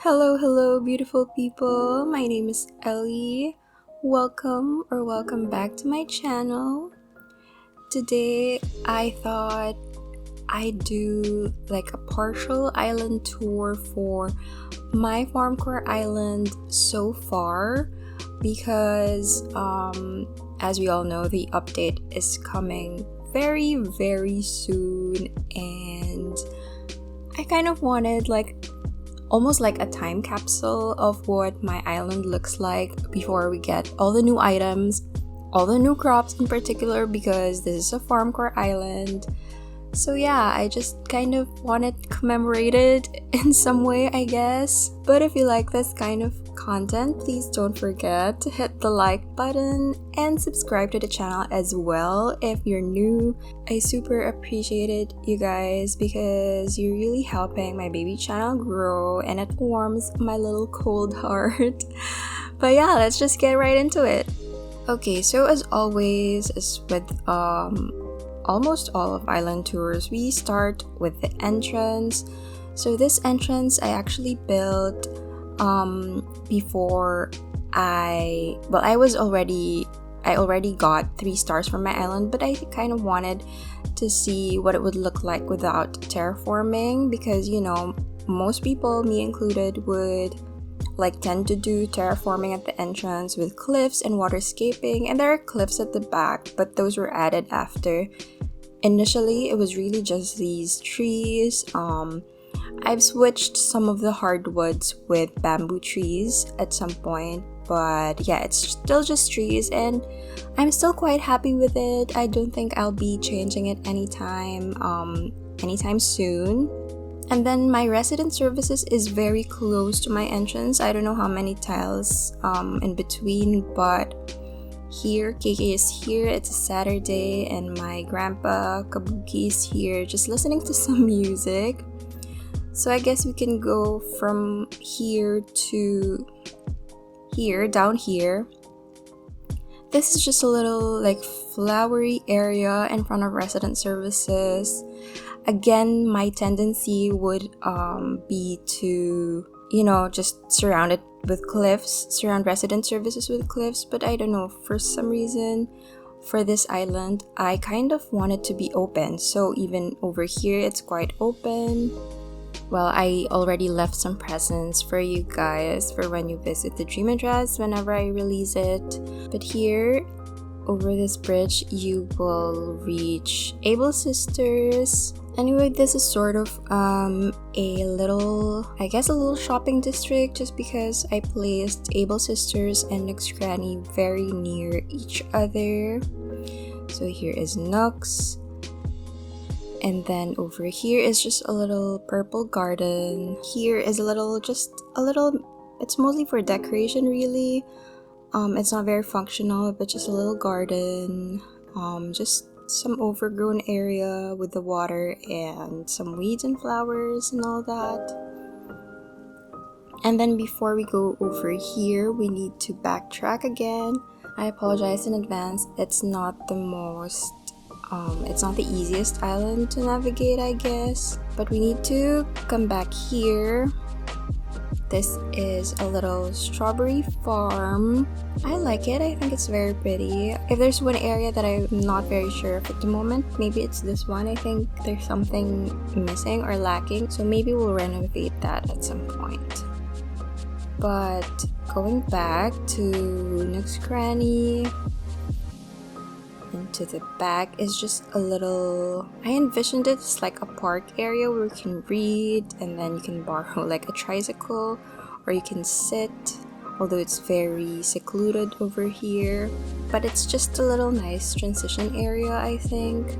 Hello, beautiful people. My name is Ellie. Welcome back to my channel. Today, I thought I'd do like a partial island tour for my FARMCORE island so far because, as we all know, the update is coming very soon, and I kind of wanted almost like a time capsule of what my island looks like before we get all the new items, all the new crops in particular, because this is a FARMCORE island. So yeah, I just kind of wanted to commemorate it in some way, I guess. But if you like this kind of content, please don't forget to hit the like button and subscribe to the channel as well if you're new. I super appreciate it, you guys, because you're really helping my baby channel grow and it warms my little cold heart. But yeah, let's just get right into it. Okay, so as always, as with almost all of island tours, we start with the entrance. So this entrance I actually built before I already got 3 stars for my island, but I kind of wanted to see what it would look like without terraforming, because most people, me included, would tend to do terraforming at the entrance with cliffs and waterscaping, and there are cliffs at the back, but those were added after. Initially, it was really just these trees. I've switched some of the hardwoods with bamboo trees at some point, but yeah, it's still just trees and I'm still quite happy with it. I don't think I'll be changing it anytime soon. And then my resident services is very close to my entrance. I don't know how many tiles in between, but here, KK is here. It's a Saturday, and my grandpa Kabuki is here just listening to some music. So I guess we can go from here to here, down here. This is just a little flowery area in front of resident services. Again, my tendency would be to just surround it with cliffs, surround resident services with cliffs, but I don't know, for some reason for this island I kind of want it to be open. So even over here it's quite open. Well, I already left some presents for you guys for when you visit the dream address whenever I release it. But here over this bridge you will reach Able Sisters. Anyway, this is sort of a little shopping district, just because I placed Able Sisters and Nook's Granny very near each other. So here is Nook's, and then over here is just a little purple garden. Here is it's mostly for decoration really. It's not very functional, but just a little garden. Just some overgrown area with the water and some weeds and flowers and all that. And then before we go over here, we need to backtrack again. I apologize in advance. It's not the easiest island to navigate, I guess, but we need to come back here. This is a little strawberry farm. I like it. I think it's very pretty. If there's one area that I'm not very sure of at the moment, maybe it's this one. I think there's something missing or lacking, so maybe we'll renovate that at some point. But going back to Nook's Granny, into the back is just a little, I envisioned it as like a park area where you can read, and then you can borrow like a tricycle, or you can sit, although it's very secluded over here. But it's just a little nice transition area, I think.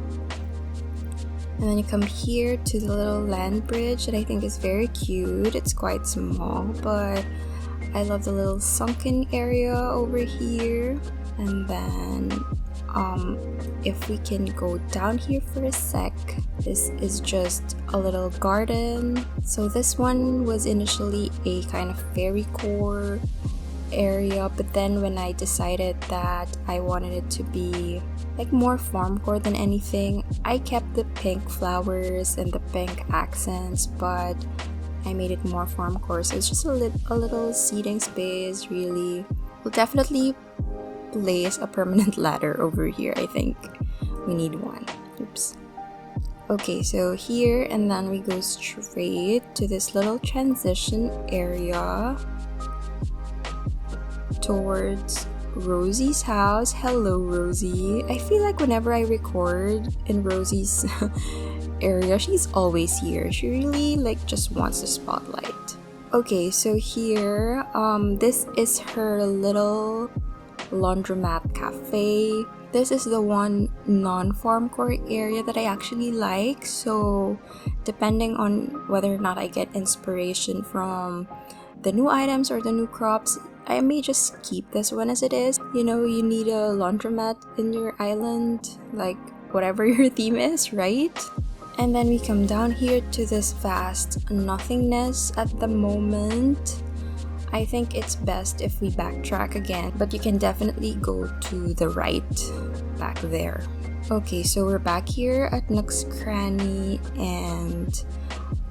And then you come here to the little land bridge that I think is very cute. It's quite small, but I love the little sunken area over here. And then if we can go down here for a sec, this is just a little garden. So this one was initially a kind of fairy core area, but then when I decided that I wanted it to be more FARMCORE than anything, I kept the pink flowers and the pink accents, but I made it more FARMCORE, so it's just a little seating space, really. We'll definitely place a permanent ladder over here. I think we need one. Oops. Okay, so here, and then we go straight to this little transition area towards Rosie's house. Hello, Rosie. I feel like whenever I record in Rosie's area, she's always here. She really just wants the spotlight. Okay, so here, this is her little laundromat cafe. This is the one non-FARMCORE area that I actually like, so depending on whether or not I get inspiration from the new items or the new crops, I may just keep this one as it is. You know, you need a laundromat in your island, like whatever your theme is, right? And then we come down here to this vast nothingness at the moment. I think it's best if we backtrack again, but you can definitely go to the right back there. Okay, so we're back here at Nook's Cranny, and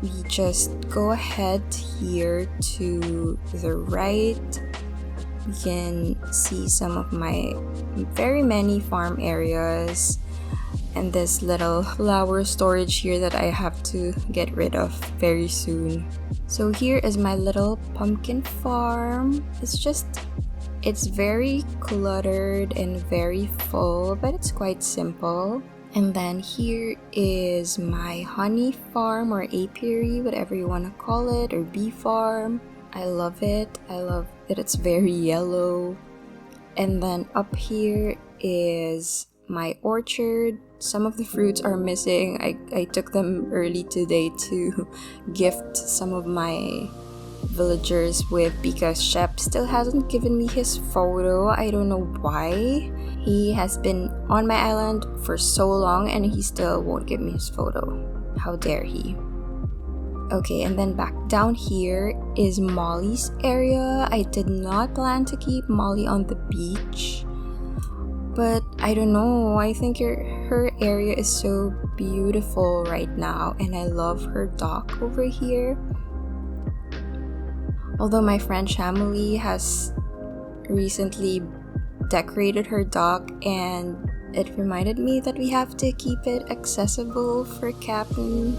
we just go ahead here to the right. We can see some of my very many farm areas and this little flower storage here that I have to get rid of very soon. So here is my little pumpkin farm. It's very cluttered and very full, but it's quite simple. And then here is my honey farm, or apiary, whatever you want to call it, or bee farm. I love it. I love that it's very yellow. And then up here is my orchard. Some of the fruits are missing. I took them early today to gift some of my villagers with, because Shep still hasn't given me his photo. I don't know why. He has been on my island for so long and he still won't give me his photo. How dare he? Okay, and then back down here is Molly's area. I did not plan to keep Molly on the beach, but I don't know, I think her area is so beautiful right now, and I love her dock over here. Although my friend Shamali has recently decorated her dock, and it reminded me that we have to keep it accessible for Captain.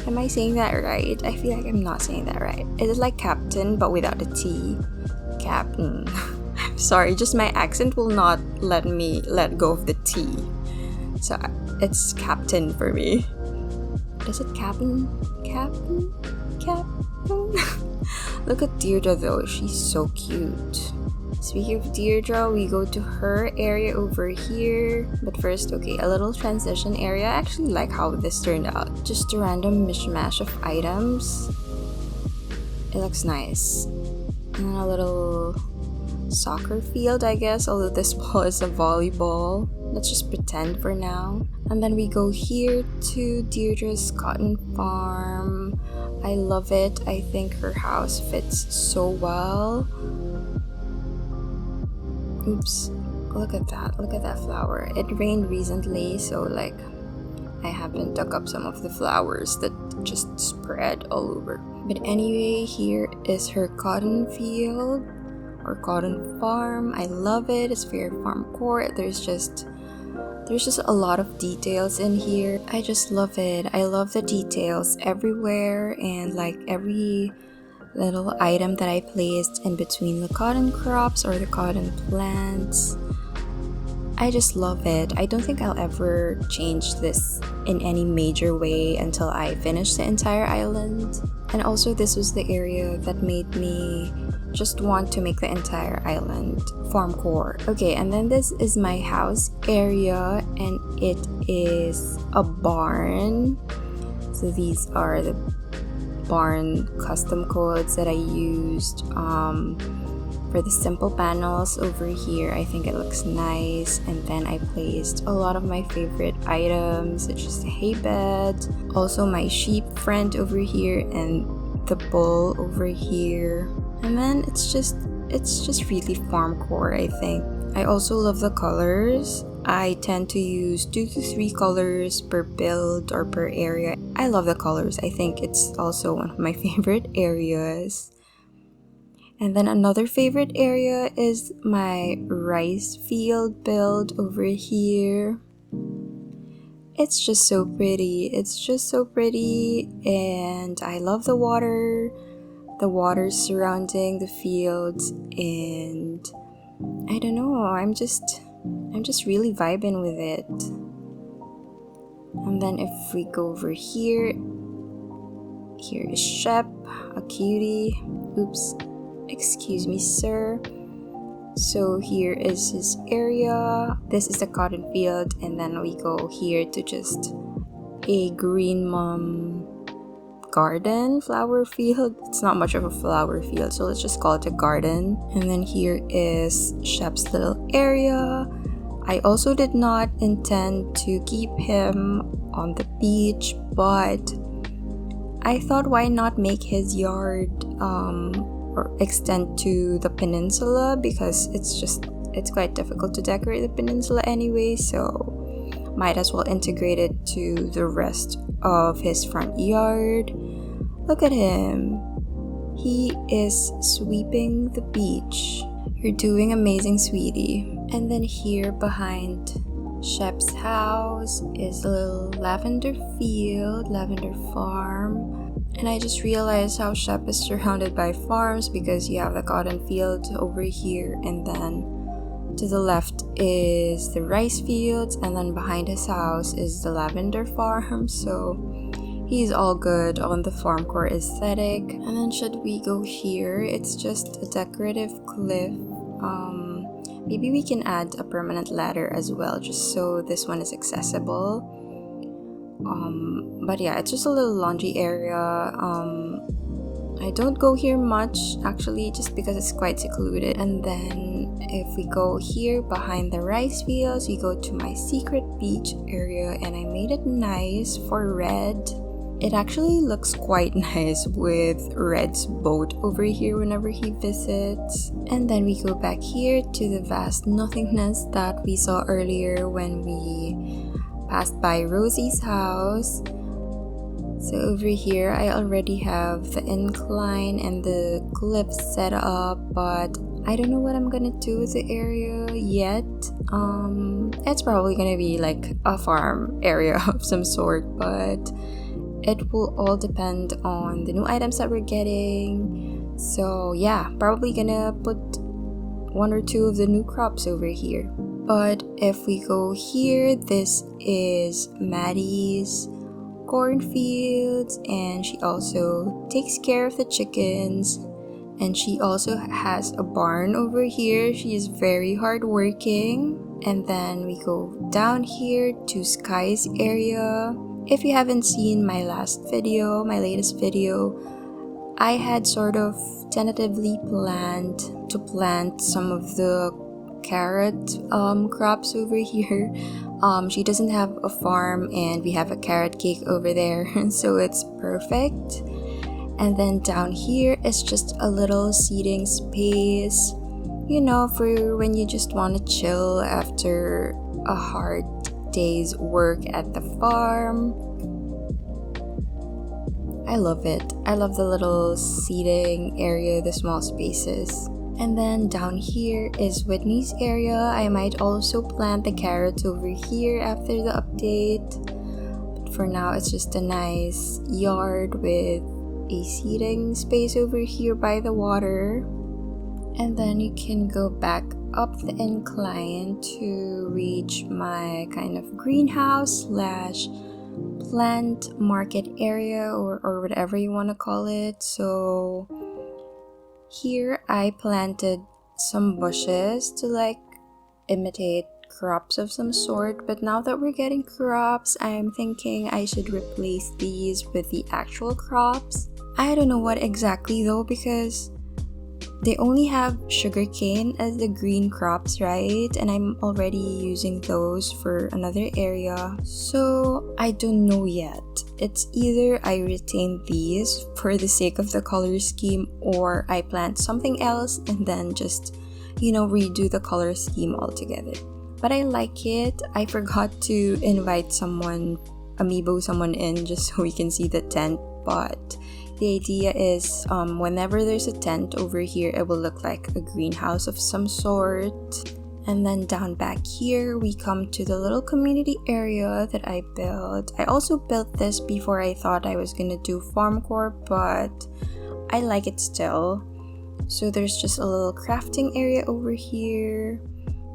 Am I saying that right? I feel like I'm not saying that right. It is like Captain, but without a T. Captain. I'm sorry, just my accent will not let me let go of the T. So it's Captain for me. Is it Captain? Captain? Captain? Look at Deirdre though, she's so cute. Speaking of Deirdre, we go to her area over here. But first, okay, a little transition area. I actually like how this turned out. Just a random mishmash of items. It looks nice. And a little soccer field, I guess, although this ball is a volleyball. Let's just pretend for now. And then we go here to Deirdre's cotton farm. I love it. I think her house fits so well. Oops, look at that flower. It rained recently, so I haven't dug up some of the flowers that just spread all over. But anyway, here is her cotton field or cotton farm. I love it. It's very FARMCORE. There's just a lot of details in here. I just love it. I love the details everywhere, and every little item that I placed in between the cotton crops or the cotton plants. I just love it. I don't think I'll ever change this in any major way until I finish the entire island. And also, this was the area that made me just want to make the entire island FARMCORE. Okay, and then this is my house area, and it is a barn. So these are the barn custom codes that I used for the simple panels over here. I think it looks nice. And then I placed a lot of my favorite items, such as the hay bed, also my sheep friend over here, and the bull over here. And then it's just really FARMCORE, I think. I also love the colors. I tend to use 2 to 3 colors per build or per area. I love the colors. I think it's also one of my favorite areas. And then another favorite area is my rice field build over here. It's just so pretty. It's just so pretty, and I love the water surrounding the fields, and I don't know, I'm just really vibing with it. And then if we go over here is Shep, a cutie. Oops, excuse me, sir. So here is his area. This is the cotton field, and then we go here to just a green mom garden, flower field. It's not much of a flower field, so let's just call it a garden. And then here is Shep's little area. I also did not intend to keep him on the beach, but I thought, why not make his yard or extend to the peninsula, because it's quite difficult to decorate the peninsula anyway, so might as well integrate it to the rest of his front yard. Look at him. He is sweeping the beach. You're doing amazing, sweetie. And then here behind Shep's house is a little lavender field, lavender farm. And I just realized how Shep is surrounded by farms, because you have the cotton field over here, and then to the left is the rice fields, and then behind his house is the lavender farm. So he's all good on the FARMCORE aesthetic. And then should we go here, it's just a decorative cliff. Maybe we can add a permanent ladder as well, just so this one is accessible. But yeah, it's just a little laundry area. I don't go here much actually, just because it's quite secluded. And then if we go here behind the rice fields, we go to my secret beach area, and I made it nice for Red. It actually looks quite nice with Red's boat over here whenever he visits. And then we go back here to the vast nothingness that we saw earlier when we passed by Rosie's house. So over here I already have the incline and the cliff set up, but I don't know what I'm gonna do with the area yet. It's probably gonna be like a farm area of some sort, but it will all depend on the new items that we're getting. So yeah, probably gonna put 1 or 2 of the new crops over here. But if we go here, this is Maddie's cornfields, and she also takes care of the chickens, and she also has a barn over here. She is very hardworking. And then we go down here to Sky's area. If you haven't seen my latest video, I had sort of tentatively planned to plant some of the carrot crops over here. She doesn't have a farm, and we have a carrot cake over there, so it's perfect. And then down here is just a little seating space, you know, for when you just want to chill after a hard day's work at the farm. I love it. I love the little seating area, the small spaces. And then down here is Whitney's area. I might also plant the carrots over here after the update, but for now it's just a nice yard with a seating space over here by the water. And then you can go back up the incline to reach my kind of greenhouse slash plant market area, or whatever you want to call it. So here I planted some bushes to like imitate crops of some sort, but now that we're getting crops, I'm thinking I should replace these with the actual crops. I don't know what exactly though, because they only have sugarcane as the green crops, right? And I'm already using those for another area, so I don't know yet. It's either I retain these for the sake of the color scheme, or I plant something else and then just, you know, redo the color scheme altogether. but I like it. I forgot to invite someone in just so we can see the tent, but the idea is whenever there's a tent over here, it will look like a greenhouse of some sort. And then down back here, we come to the little community area that I built. I also built this before I thought I was gonna do FARMCORE, but I like it still. So there's just a little crafting area over here.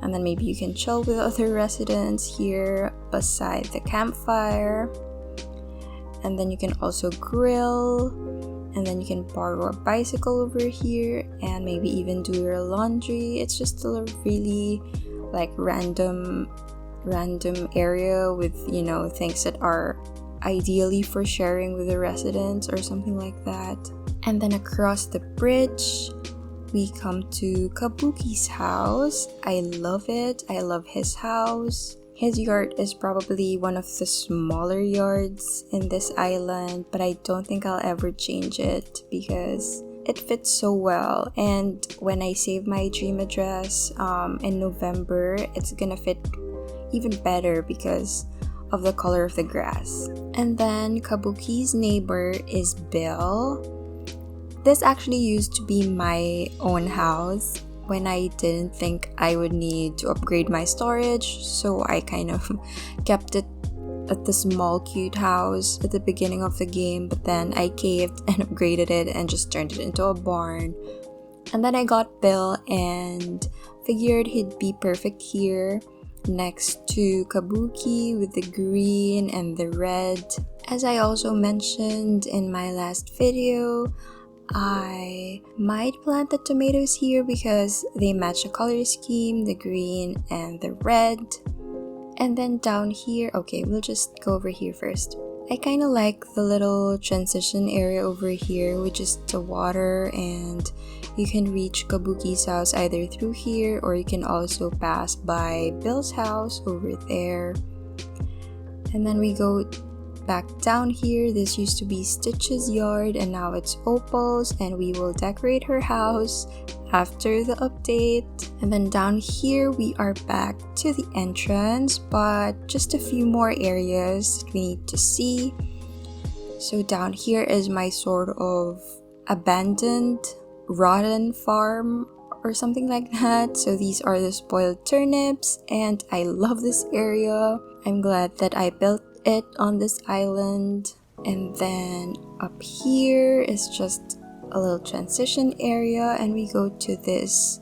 And then maybe you can chill with other residents here beside the campfire. And then you can also grill. And then you can borrow a bicycle over here and maybe even do your laundry. It's just a really like random area with, you know, things that are ideally for sharing with the residents or something like that. And then across the bridge, we come to Kabuki's house. I love it. I love his house. His yard is probably one of the smaller yards in this island, but I don't think I'll ever change it because it fits so well. And when I save my dream address in November, it's gonna fit even better because of the color of the grass. And then Kabuki's neighbor is Bill. This actually used to be my own house when I didn't think I would need to upgrade my storage, so I kind of kept it at the small cute house at the beginning of the game, but then I caved and upgraded it and just turned it into a barn. And then I got Bill and figured he'd be perfect here next to Kabuki with the green and the red. As I also mentioned in my last video, I might plant the tomatoes here because they match the color scheme, the green and the red. And then down here, okay, we'll just go over here first. I kind of like the little transition area over here with just the water, and you can reach Kabuki's house either through here or you can also pass by Bill's house over there. And then we go back down here. This used to be Stitch's yard and now it's Opal's, and we will decorate her house after the update. And then down here we are back to the entrance, but just a few more areas that we need to see. So down here is my sort of abandoned rotten farm or something like that. So these are the spoiled turnips and I love this area. I'm glad that I built it on this island. And then up here is just a little transition area and we go to this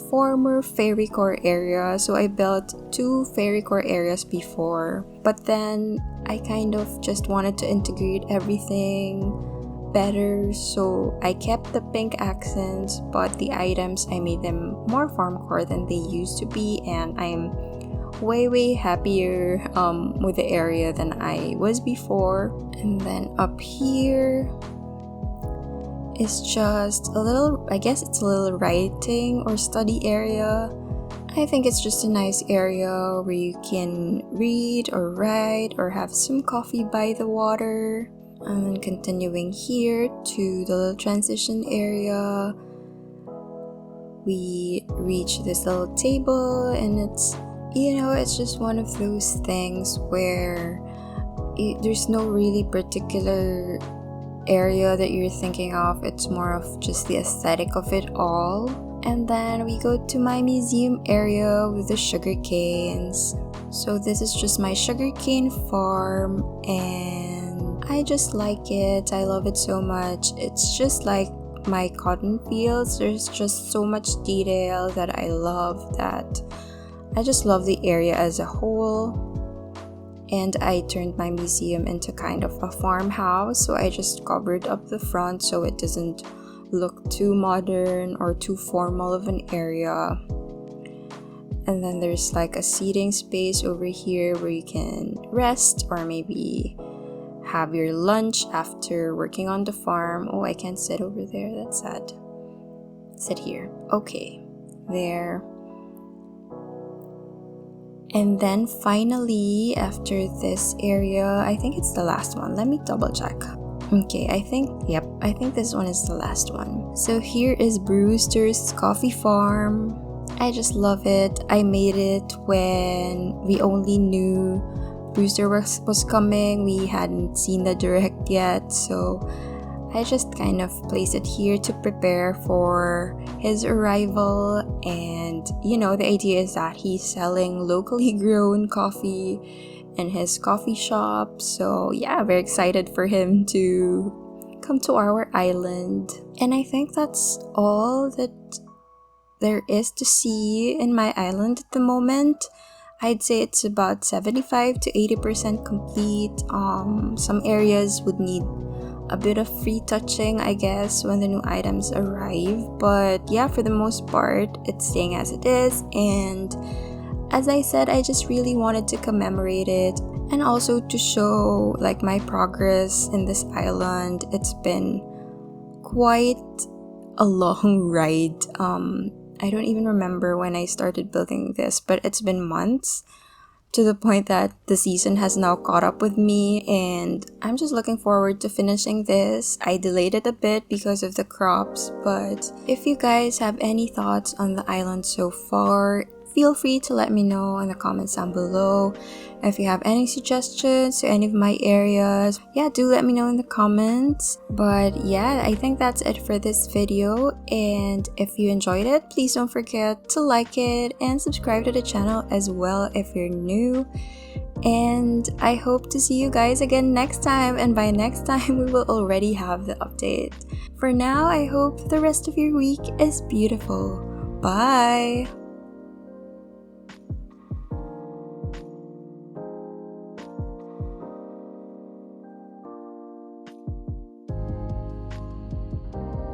former FARMCORE area. So I built 2 FARMCORE areas before, but then I kind of just wanted to integrate everything better, so I kept the pink accents, but the items I made them more FARMCORE than they used to be, and I'm way happier with the area than I was before. And then up here is just a little, I guess it's a little writing or study area. I think it's just a nice area where you can read or write or have some coffee by the water. And then continuing here to the little transition area, we reach this little table, and it's, you know, it's just one of those things where there's no really particular area that you're thinking of. It's more of just the aesthetic of it all. And then we go to my museum area with the sugar canes. So this is just my sugarcane farm, and I just like it. I love it so much. It's just like my cotton fields. There's just so much detail that I love, that I just love the area as a whole. And I turned my museum into kind of a farmhouse, so I just covered up the front so it doesn't look too modern or too formal of an area. And then there's like a seating space over here where you can rest or maybe have your lunch after working on the farm. Oh, I can't sit over there, that's sad. Sit here. Okay, there. And then finally, after this area, I think it's the last one. Let me double check. Okay, I think this one is the last one. So here is Brewster's coffee farm. I just love it. I made it when we only knew Brewster was coming. We hadn't seen the direct yet, so I just kind of placed it here to prepare for his arrival. And you know, the idea is that he's selling locally grown coffee in his coffee shop. So yeah, very excited for him to come to our island. And I think that's all that there is to see in my island at the moment. I'd say it's about 75 to 80% complete. Some areas would need a bit of free touching, I guess, when the new items arrive. But yeah, for the most part, it's staying as it is. And as I said, I just really wanted to commemorate it and also to show like my progress in this island. It's been quite a long ride. I don't even remember when I started building this, but it's been months, to the point that the season has now caught up with me, and I'm just looking forward to finishing this. I delayed it a bit because of the crops, but if you guys have any thoughts on the island so far, feel free to let me know in the comments down below. If you have any suggestions to any of my areas, yeah, do let me know in the comments. But yeah, I think that's it for this video, and if you enjoyed it, please don't forget to like it and subscribe to the channel as well if you're new. And I hope to see you guys again next time, and by next time we will already have the update. For now, I hope the rest of your week is beautiful. Bye!